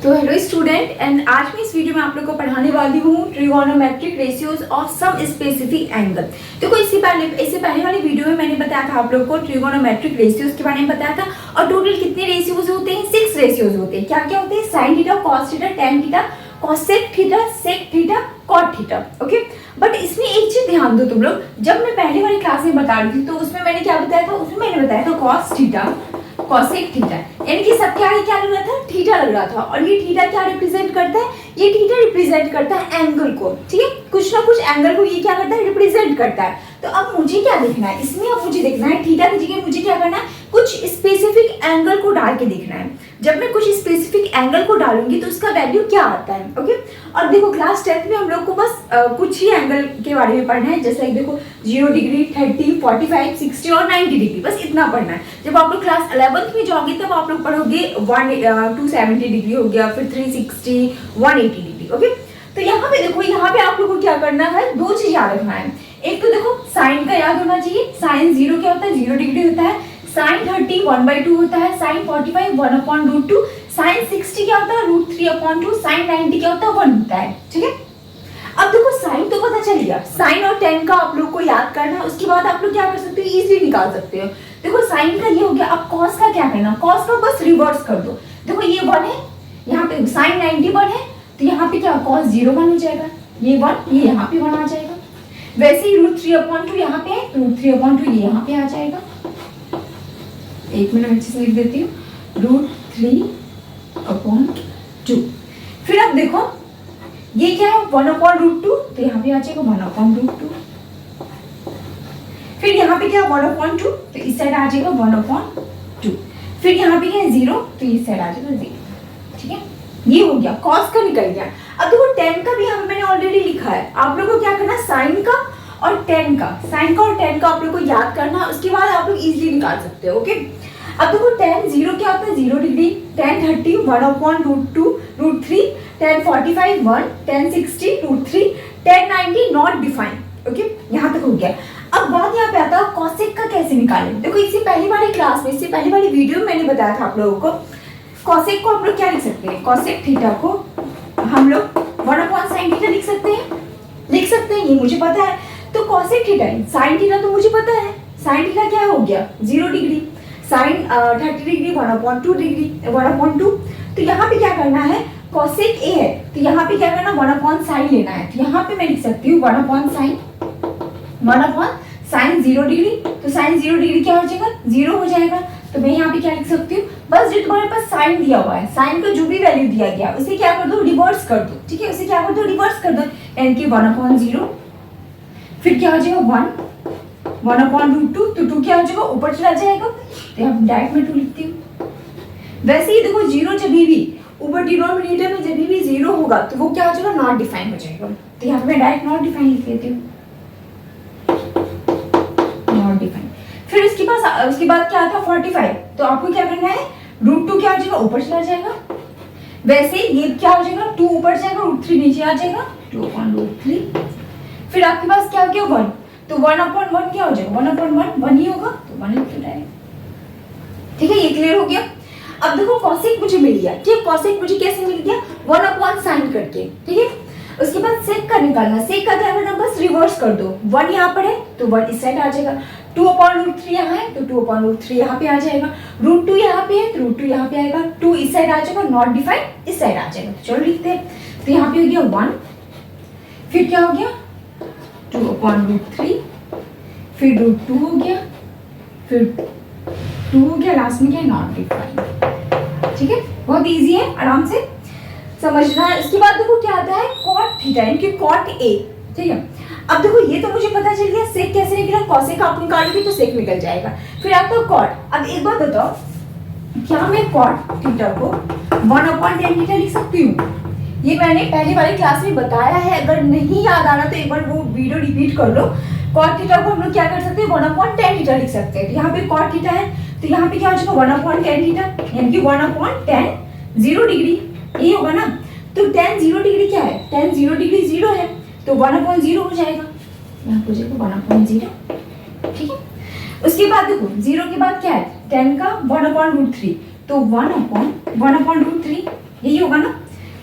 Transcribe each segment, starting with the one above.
तो hello student and आज मैं इस वीडियो में आप लोग को पढ़ाने वाली हूँ trigonometric ratios of some specific angle. देखो इससे पहले वाली वीडियो में मैंने बताया था आप लोग को ट्रिगोनोमेट्रिक रेशियोज के बारे में बताया था और टोटल कितने रेशियोज होते हैं, 6 रेशियोज होते हैं। क्या क्या होते हैं? Sine theta, cos theta, tan theta, cosec theta, sec theta, cot theta. Okay, but इसमें एक चीज ध्यान दो तुम लोग, जब मैं पहले वाली क्लास में बता रही थी तो उसमें मैंने क्या बताया था? उसमें मैंने बताया था कॉस थीटा, कॉसेक थीटा, यानी कि सबके आगे क्या लग रहा था? थीटा लग रहा था। और ये थीटा क्या रिप्रेजेंट करता है? ये थीटा रिप्रेजेंट करता है एंगल को, ठीक है, कुछ ना कुछ एंगल को ये क्या करता है? रिप्रेजेंट करता है। तो अब मुझे क्या देखना है इसमें? अब मुझे देखना है थीटा की जगह मुझे क्या करना है? कुछ स्पेसिफिक एंगल को डाल के देखना है। जब मैं कुछ स्पेसिफिक एंगल को डालूंगी तो उसका वैल्यू क्या आता है। ओके, और देखो क्लास 10th में हम लोग को बस कुछ ही एंगल के बारे में पढ़ना है, जैसे देखो 0 डिग्री, 30, 45, 60 और 90 डिग्री, बस इतना पढ़ना है। जब आप लोग क्लास 11th में जाओगे तब आप लोग पढ़ोगे 270 डिग्री हो गया, फिर 360, 180 डिग्री। ओके, तो यहाँ पे देखो, यहाँ पे आप लोग को क्या करना है? दो चीज याद रखना है। एक तो देखो साइन का याद होना चाहिए। साइन 0 क्या होता है? 0 डिग्री होता है। साइन 30 1/2 होता है। साइन 45 1/√2। साइन 60 क्या होता है? √3/2। साइन 90 क्या होता है? 1 होता है। ठीक है, अब देखो साइन तो पता चल गया, साइन और टेन का आप लोग को याद करना है। उसके बाद आप लोग क्या कर सकते हो? इजीली निकाल सकते हो। देखो साइन का ये हो गया। अब कॉस का क्या करना? कॉस का बस रिवर्स कर दो। देखो ये 1 है, यहाँ पे साइन 90 1 है, तो यहाँ पे क्या कॉस 0 1 हो जाएगा। ये 1, ये यहाँ पे 1 आ जाएगा। वैसे ही √3/2 यहाँ पे है, √3/2 ये यहाँ पे आ जाएगा। एक मिनट अच्छे से लिख देती हूँ, √3/2। फिर अब देखो ये क्या है? 1/√2, तो यहाँ पे आ जाएगा 1/√2। फिर यहाँ पे क्या 1/2, तो इस साइड आ जाएगा 1/2। फिर यहाँ पे क्या है 0, तो इस साइड आ जाएगा 0। ठीक है, ये हो गया, कॉस का निकल गया। अब देखो टेन का भी यहाँ पे मैंने ऑलरेडी लिखा है। आप लोगों को क्या करना है? साइन का और टेन का, साइन का और टेन का आप लोग को याद करना, उसके बाद आप लोग इजीली निकाल सकते हो। ओके, अब देखो टेन 0 क्या होता है? 0 degree. Ten 30 1/√2 √3। Ten 45 1। Ten 60 √3। Ten 90 not define. Okay, यहाँ तक हो गया। अब बात यहाँ पे आता है कॉसेक का कैसे निकालें। देखो इससे पहली वाली क्लास में, इससे पहली वाली वीडियो में मैंने बताया था आप लोगों को, कॉसेक को हम लोग क्या लिख सकते हैं? कॉसेक थीटा को हम लोग 1/sin थीटा लिख सकते हैं, ये मुझे पता है। तो कॉसेक थीटा, साइन थीटा तो मुझे पता है। साइन थीटा क्या हो गया? 0 डिग्री। Sign 30 degree 1/2 degree 1/2। तो यहाँ पे क्या करना है? कॉसेक ए है, तो यहाँ पे क्या करना? 1/sin लेना है। तो यहाँ पे मैं लिख सकती हूँ 1/sin 0 डिग्री। तो साइन 0 डिग्री क्या हो जाएगा? 0 हो जाएगा। तो मैं यहाँ पे क्या लिख सकती हूँ? बस जो तुम्हारे पास साइन दिया हुआ है, साइन का जो भी वैल्यू दिया गया उसे क्या कर दो? रिवर्स कर दो। ठीक है, उसे क्या कर दो? रिवर्स कर दो, यानी कि 1/0। फिर क्या हो जाएगा? 1/√2। तो 2 क्या हो जाएगा? ऊपर चला जाएगा, तो यहाँ डायरेक्ट में 2 लिखती हूँ। वैसे ही देखो 0 जब भी ऊपर डिनोमिनेटर में जब भी 0 होगा तो वो क्या हो जाएगा? नॉट डिफाइन हो जाएगा। तो यहाँ पे मैं डायरेक्ट नॉट डिफाइन लिख देती हूँ, नॉट डिफाइन। फिर उसके बाद क्या आता है? 45। तो आपको क्या करना है? √2 क्या हो जाएगा? ऊपर चला जाएगा। वैसे ये क्या हो जाएगा? 2 ऊपर जाएगा, √3 नीचे आ जाएगा, 2/√3। फिर आपके पास क्या हो गया? 1। तो 1/1 क्या हो जाएगा? 1/1 ही होगा, तो 1 लिख दो। ठीक है, ये क्लियर हो गया। अब देखो कॉसेक मुझे मिल गया। ठीक है, कॉसेक मुझे कैसे मिल गया? 1/sin करके। ठीक है, उसके बाद सेक का निकालना। सेक का क्या करना? बस रिवर्स कर दो। 1 यहाँ पर है तो 1 इस साइड आ जाएगा। 2/√3 यहाँ है तो 2/√3 यहाँ पे आ जाएगा। √2 यहाँ पे है तो √2 यहाँ पे आएगा। 2 इस साइड आ जाएगा, नॉट डिफाइन इस साइड आ जाएगा। चलो लिखते हैं। तो यहाँ पे हो गया 1। फिर क्या हो गया? 2/√3। फिर √2 हो गया, फिर 2 हो गया, लास्ट में क्या? Not define. ठीक है, बहुत इजी है, आराम से समझना है। इसके बाद देखो क्या आता है? कॉट थीटा, यानी कि कॉट ए। ठीक है, अब देखो ये तो मुझे पता चल गया। सेक कैसे निकला? कॉसेक आप निकालोगे तो सेक निकल जाएगा। फिर आता है कॉट। अब एक बात बताओ, क्या मैं कॉट थीटा को 1/tan थीटा लिख सकती हूँ? ये मैंने पहले वाली क्लास में बताया है, अगर नहीं याद आ रहा तो एक बार वो वीडियो रिपीट कर लो। कॉट थीटा को हम लोग क्या कर सकते हैं? 1/tan थीटा लिख सकते हैं। तो यहाँ पे कॉट थीटा है, तो यहाँ पे क्या हो जाएगा? 1/tan थीटा, यानी कि 1/tan 0 डिग्री, ये होगा ना। तो tan 0 डिग्री क्या है? tan 0 डिग्री 0 है, तो 1/0 हो जाएगा, यहाँ हो जाएगा 1/0। ठीक है, उसके बाद देखो 0 के बाद क्या है? tan का 1/√3, तो 1/√3 यही होगा ना।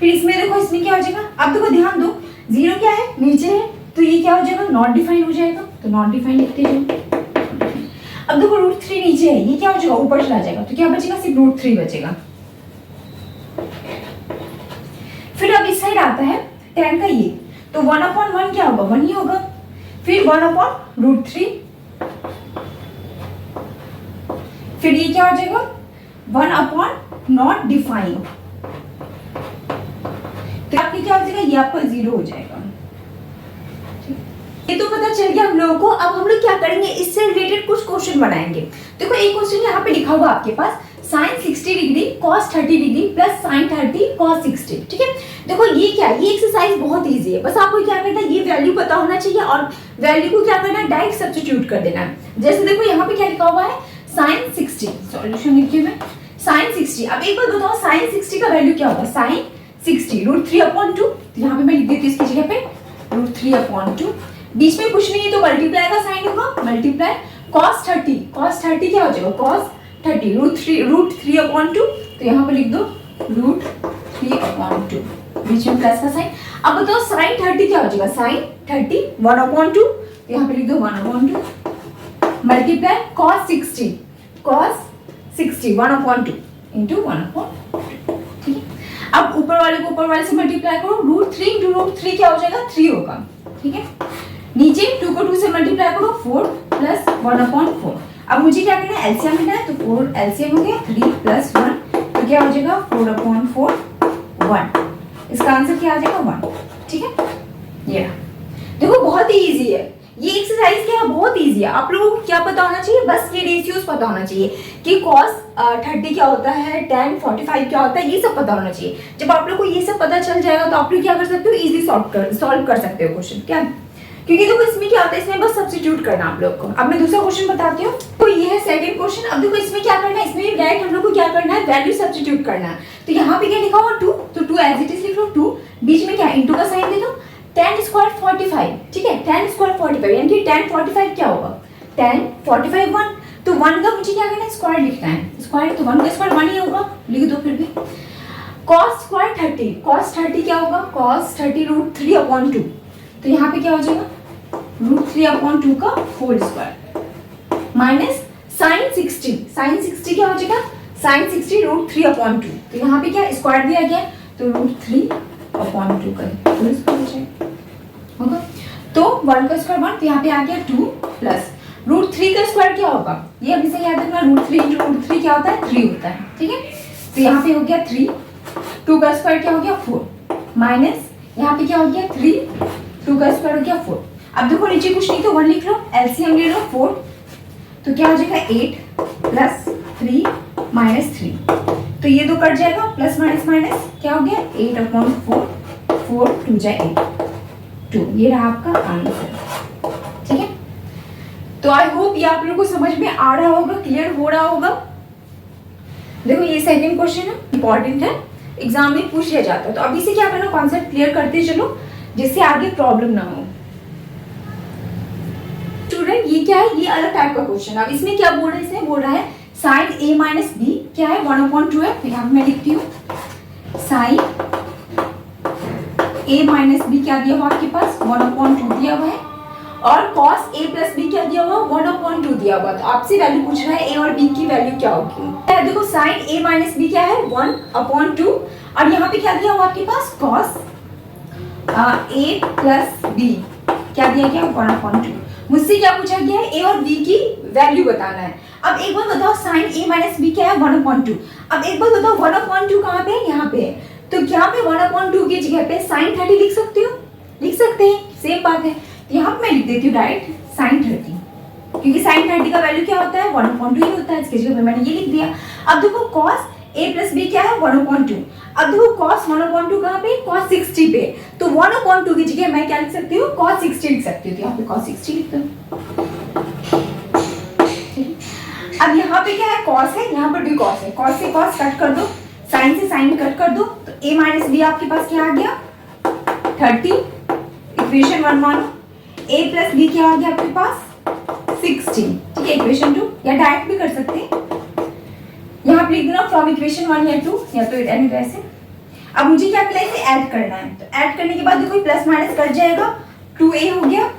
फिर इसमें देखो, इसमें क्या हो जाएगा, अब देखो ध्यान दो, 0 क्या है, नीचे है, तो ये क्या हो जाएगा, नॉट डिफाइन हो जाएगा, तो नॉट डिफाइन लिखते जाओ। अब देखो √3 नीचे है, ये क्या हो जाएगा, ऊपर चला जाएगा, तो क्या बचेगा, सिर्फ √3 बचेगा। फिर अब इस साइड आता है tan का ये, तो 1/1 क्या होगा, 1 ही होगा। फिर 1/√3, फिर ये क्या हो जाएगा, 1/नॉट डिफाइन, तो आपकी क्या हो जाएगा, ये आपका 0 हो जाएगा। ये तो पता चल गया हम लोगों को। अब हम लोग क्या करेंगे, इससे रिलेटेड कुछ क्वेश्चन बनाएंगे। देखो एक क्वेश्चन यहाँ पे लिखा हुआ आपके पास, sin 60 degree cos 30 degree plus sin 30 cos 60, ठीक है। देखो ये क्या है, ये एक्सरसाइज बहुत इजी है, बस आपको क्या करना है, ये वैल्यू पता होना चाहिए और वैल्यू को क्या करना है, डायरेक्ट सब्स्टिट्यूट कर देना है। जैसे देखो यहाँ पे क्या लिखा हुआ है, sin 60, सॉल्यूशन लिखिए मैं, sin 60। अब एक बार बताओ sin 60 का वैल्यू क्या होगा, sin 60 √3/2, तो यहाँ पे मैं लिख देती हूँ इसकी जगह पे √3/2, बीच में कुछ नहीं है तो मल्टीप्लाई का साइन होगा, मल्टीप्लाई cos 30 क्या हो जाएगा, cos 30 √3/2, तो यहाँ पे लिख दो √3/2, बीच में प्लस का साइन। अब बताओ sin 30 क्या हो जाएगा, sin 30 1/2, तो यहाँ पे लिख दो 1/2, मल्टीप्लाई cos 60 1/2 इंटू 1/2, ठीक है। अब ऊपर वाले को ऊपर वाले से मल्टीप्लाई करो, √3 × √3 क्या हो जाएगा, 3 होगा, ठीक है। नीचे 2 को 2 से मल्टीप्लाई करो, 4 प्लस 1/4। अब मुझे क्या करना है, एलसीएम लेना है, तो 4 एलसीएम हो गया, 3 प्लस 1, तो क्या हो जाएगा 4/4 1। इसका आंसर क्या आ जाएगा 1, ठीक है। ये देखो बहुत ही इजी है ये एक्सरसाइज, क्या है बहुत इजी है। आप लोगों को क्या पता होना चाहिए, बस ये रेशियोज पता होना चाहिए कि cos 30 क्या होता है, tan 45 क्या होता है, ये सब पता होना चाहिए। जब आप लोग को ये सब पता चल जाएगा तो आप लोग क्या कर सकते हो, इजी सॉल्व कर सकते हो क्वेश्चन, क्या, क्योंकि देखो इसमें क्या होता है, इसमें बस सब्स्टिट्यूट करना आप लोग को। अब मैं दूसरा क्वेश्चन बताती हूँ, तो ये है सेकंड क्वेश्चन। अब देखो इसमें क्या करना है, इसमें भी डायरेक्ट हम लोग को क्या करना है, वैल्यू सब्स्टिट्यूट करना है। तो यहाँ पे क्या लिखा हुआ 2, तो 2 एज इट इज लिख लो, 2 बीच में क्या इंटू का साइन दे दो, tan स्क्वायर 45, ठीक है, tan स्क्वायर 45 यानी कि tan 45 क्या होगा, tan 45 1, तो 1 का मुझे क्या करना है, स्क्वायर लिखना है, स्क्वायर तो 1 का स्क्वायर 1 ही होगा, लिख दो। फिर भी cos स्क्वायर 30 क्या होगा, cos 30 √3/2, तो यहाँ पे क्या हो जाएगा √3/2 का होल स्क्वायर माइनस sin 60 क्या हो जाएगा, sin 60 √3/2, तो यहाँ पे क्या स्क्वायर दिया गया, तो √3/2 का होल स्क्वायर हो जाएगा, होगा। तो 1 का स्क्वायर 1, तो यहाँ पे आ गया 2 प्लस √3 का स्क्वायर क्या होगा, ये अभी से याद रखना, √3 × √3 क्या होता है, 3 होता है, ठीक है। तो यहाँ पे हो गया 3, 2 का स्क्वायर क्या हो गया 4, माइनस यहाँ पे क्या हो गया 3, 2 का स्क्वायर हो गया 4। अब देखो नीचे कुछ नहीं तो 1 लिख लो, एलसीएम ले लो 4, तो क्या हो जाएगा 8 प्लस 3 माइनस 3, तो ये दो कट जाएगा, प्लस माइनस माइनस क्या हो गया 8/4, 4 2 जाए 8, 2, ये रहा आपका आंसर, ठीक है। तो आई होप ये आप लोगों को समझ में आ रहा होगा, क्लियर हो रहा होगा। देखो ये सेकंड क्वेश्चन है, इंपॉर्टेंट है, एग्जाम में पूछ लिया जाता है, तो अभी से क्या करना, कॉन्सेप्ट क्लियर करते चलो जिससे आगे प्रॉब्लम ना हो। स्टूडेंट ये क्या है, ये अलग टाइप का क्वेश्चन। अब इसमें क्या बोल रहा है, इसमें बोल रहा है sin a माइनस बी क्या है 1/2 है, तो यहाँ मैं लिखती हूँ sin a माइनस बी क्या दिया हुआ आपके पास 1/2 दिया हुआ है, और cos a प्लस बी क्या दिया हुआ 1/2 दिया हुआ। तो आपसे वैल्यू पूछ रहा है a और b की वैल्यू क्या होगी। देखो sin a माइनस बी क्या है 1/2, और यहाँ पे क्या दिया हुआ आपके पास cos a प्लस बी क्या दिया गया 1/2। मुझसे क्या पूछा गया है, a और b की वैल्यू बताना है। अब एक बार बताओ sin a माइनस b क्या है 1/2। अब एक बार बताओ 1/2 कहाँ पे है, यहाँ पे है, तो यहाँ पे 1/2 की जगह पे sin 30 लिख सकते हो, लिख सकते हैं, सेम बात है। तो यहाँ पे मैं लिख देती हूँ डायरेक्ट sin 30, क्योंकि sin 30 का वैल्यू क्या होता है 1/2 ही होता है, इसकी जगह पे मैंने ये लिख दिया। अब देखो cos a प्लस b क्या है 1/2, अब देखो cos 1/2 कहाँ पे, cos 60 पे, तो 1/2 की जगह मैं क्या लिख सकती हूँ cos 60 लिख सकती हूँ, तो यहाँ पे cos 60 लिख दो। अब यहाँ पे क्या है cos है, यहाँ पर भी cos है, cos से cos कट कर दो, sin से sin कट कर दो, तो a माइनस b आपके पास क्या आ गया 30, इक्वेशन 1 मानो, a प्लस b क्या आ गया आपके पास 16, ठीक है, इक्वेशन 2, या डायरेक्ट भी कर सकते हैं, यहाँ पे लिख देना फ्रॉम इक्वेशन 1 या 2, या तो ऐसे। अब मुझे क्या करना है, इसे ऐड करना है। तो ऐड करने के बाद देखो प्लस माइनस कट जाएगा, 2a हो गया,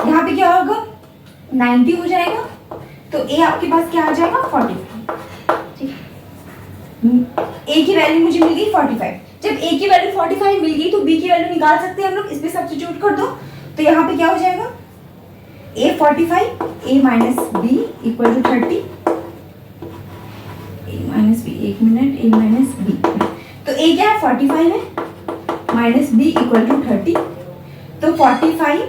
यहाँ पे क्या होगा 90 हो जाएगा, तो a आपके पास क्या आ जाएगा 45, ठीक है। a की वैल्यू मुझे मिल गई 45। जब a की वैल्यू 45 मिल गई तो b की वैल्यू निकाल सकते हैं हम लोग, इस पे सब्स्टिट्यूट कर दो। तो यहाँ पे क्या हो जाएगा a 45, a minus b equal to 30, a minus b, एक मिनट, a माइनस b, तो a क्या है 45 है, माइनस b इक्वल टू 30, तो 45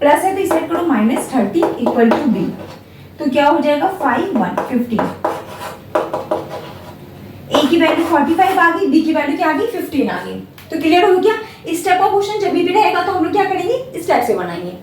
प्लस है तो इसे करो माइनस 30 इक्वल टू b, तो क्या हो जाएगा 5 1 15। a की वैल्यू 45 आ गई, b की वैल्यू क्या आ गई 15 आ गई। तो क्लियर हो गया। इस टाइप का क्वेश्चन जब भी रहेगा तो हम लोग क्या करेंगे, इस टाइप से बनाएंगे।